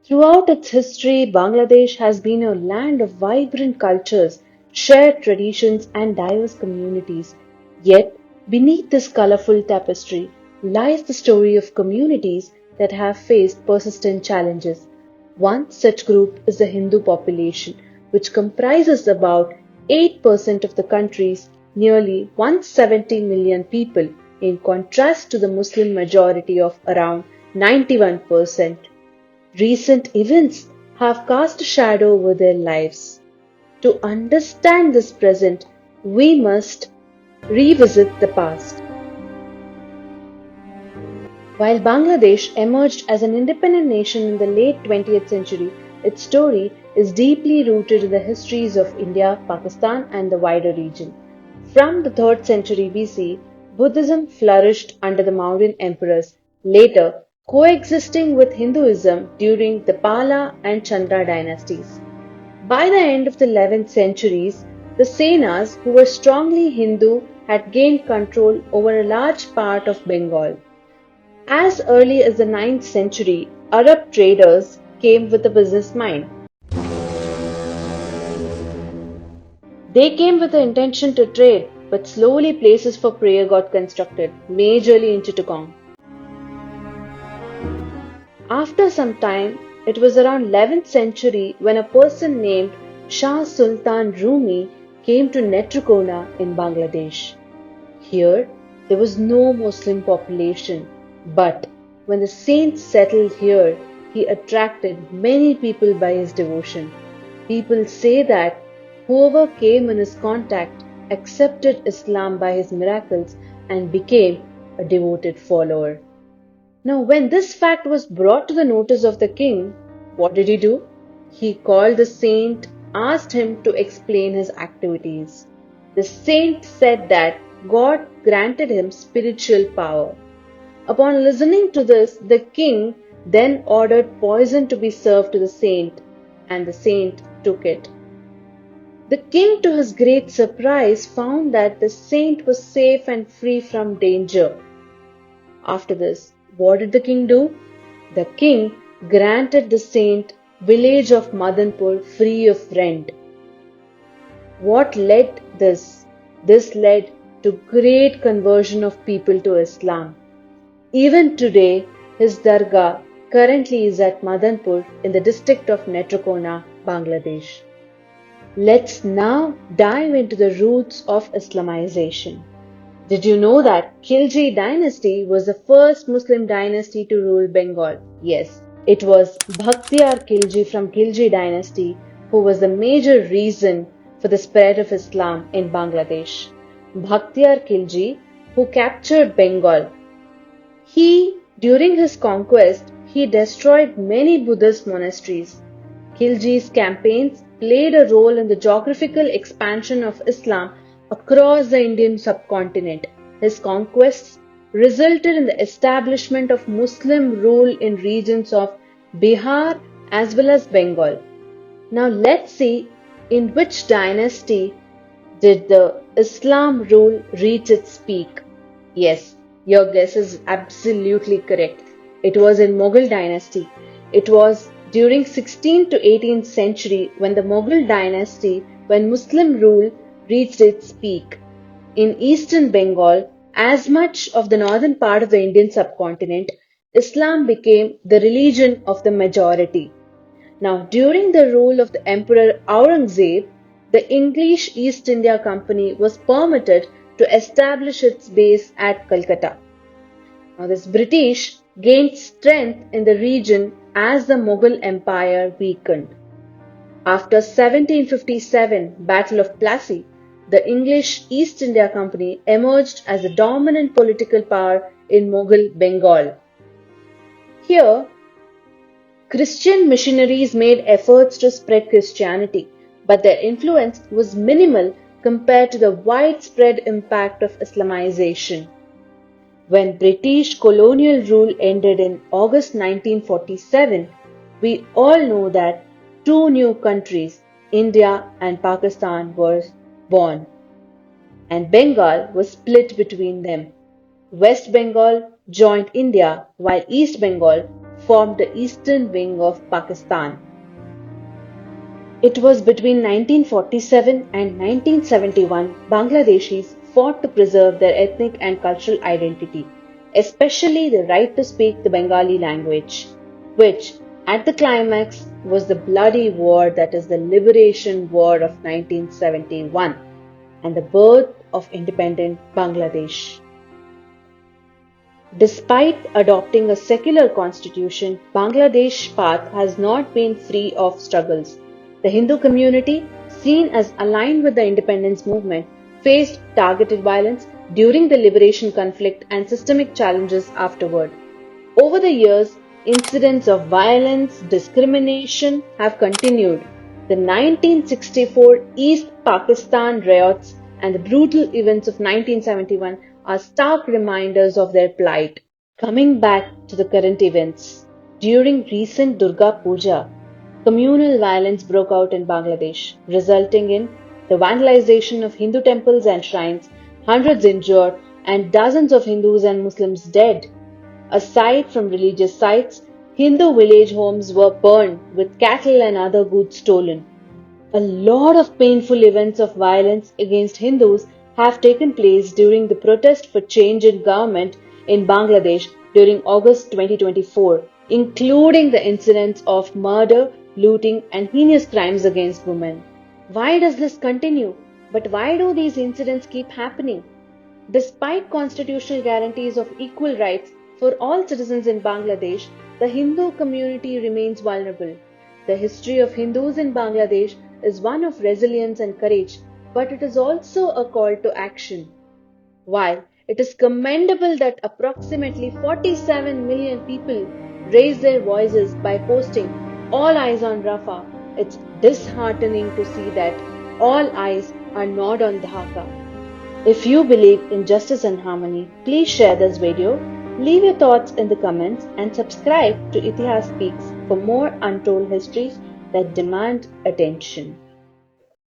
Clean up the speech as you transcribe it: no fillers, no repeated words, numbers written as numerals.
Throughout its history, Bangladesh has been a land of vibrant cultures, shared traditions, and diverse communities. Yet, beneath this colorful tapestry lies the story of communities that have faced persistent challenges. One such group is the Hindu population, which comprises about 8% of the country's nearly 170 million people, in contrast to the Muslim majority of around 91%. Recent events have cast a shadow over their lives. To understand this present, we must revisit the past. While Bangladesh emerged as an independent nation in the late 20th century, its story is deeply rooted in the histories of India, Pakistan, and the wider region. From the 3rd century BC, Buddhism flourished under the Mauryan emperors, later coexisting with Hinduism during the Pala and Chandra dynasties. By the end of the 11th centuries, the Senas, who were strongly Hindu, had gained control over a large part of Bengal. As early as the 9th century, Arab traders came with a business mind. They came with the intention to trade, but slowly places for prayer got constructed, majorly in Chittagong. After some time, it was around 11th century when a person named Shah Sultan Rumi came to Netrokona in Bangladesh. Here, there was no Muslim population, but when the saint settled here, he attracted many people by his devotion. People say that whoever came in his contact accepted Islam by his miracles and became a devoted follower. Now, when this fact was brought to the notice of the king, what did he do? He called the saint, asked him to explain his activities. The saint said that God granted him spiritual power. Upon listening to this, the king then ordered poison to be served to the saint, and the saint took it. The king, to his great surprise, found that the saint was safe and free from danger. After this, what did the king do? The king granted the saint village of Madanpur free of rent. What led this? This led to great conversion of people to Islam. Even today, his dargah currently is at Madanpur in the district of Netrokona, Bangladesh. Let's now dive into the roots of Islamization. Did you know that Khilji dynasty was the first Muslim dynasty to rule Bengal? Yes, it was Bhaktiar Khilji from Khilji dynasty who was the major reason for the spread of Islam in Bangladesh. Bhaktiar Khilji, who captured Bengal, during his conquest, he destroyed many Buddhist monasteries. Khilji's campaigns played a role in the geographical expansion of Islam across the Indian subcontinent. His conquests resulted in the establishment of Muslim rule in regions of Bihar as well as Bengal. Now let's see in which dynasty did the Islam rule reach its peak. Yes, your guess is absolutely correct. It was in Mughal dynasty. It was during 16th to 18th century when the Mughal dynasty, when Muslim rule reached its peak. In eastern Bengal, as much of the northern part of the Indian subcontinent, Islam became the religion of the majority. Now, during the rule of the Emperor Aurangzeb, the English East India Company was permitted to establish its base at Calcutta. Now, this British gained strength in the region as the Mughal Empire weakened. After 1757 Battle of Plassey, the English East India Company emerged as the dominant political power in Mughal Bengal. Here, Christian missionaries made efforts to spread Christianity, but their influence was minimal compared to the widespread impact of Islamization. When British colonial rule ended in August 1947, we all know that two new countries, India and Pakistan, were born, and Bengal was split between them. West Bengal joined India while East Bengal formed the eastern wing of Pakistan. It was between 1947 and 1971 Bangladeshis fought to preserve their ethnic and cultural identity, especially the right to speak the Bengali language, which at the climax was the bloody war that is the Liberation War of 1971 and the birth of independent Bangladesh. Despite adopting a secular constitution, Bangladesh's path has not been free of struggles. The Hindu community, seen as aligned with the independence movement, faced targeted violence during the liberation conflict and systemic challenges afterward. Over the years, incidents of violence, discrimination have continued. The 1964 East Pakistan riots and the brutal events of 1971 are stark reminders of their plight. Coming back to the current events, during recent Durga Puja, communal violence broke out in Bangladesh, resulting in the vandalization of Hindu temples and shrines, hundreds injured, and dozens of Hindus and Muslims dead. Aside from religious sites, Hindu village homes were burned with cattle and other goods stolen. A lot of painful events of violence against Hindus have taken place during the protest for change in government in Bangladesh during August 2024, including the incidents of murder, looting, and heinous crimes against women. Why does this continue? But why do these incidents keep happening? Despite constitutional guarantees of equal rights for all citizens in Bangladesh, the Hindu community remains vulnerable. The history of Hindus in Bangladesh is one of resilience and courage, but it is also a call to action. While it is commendable that approximately 47 million people raised their voices by posting "All Eyes on Rafah," it's disheartening to see that all eyes are not on Dhaka. If you believe in justice and harmony, please share this video, leave your thoughts in the comments, and subscribe to Itihas Speaks for more untold histories that demand attention.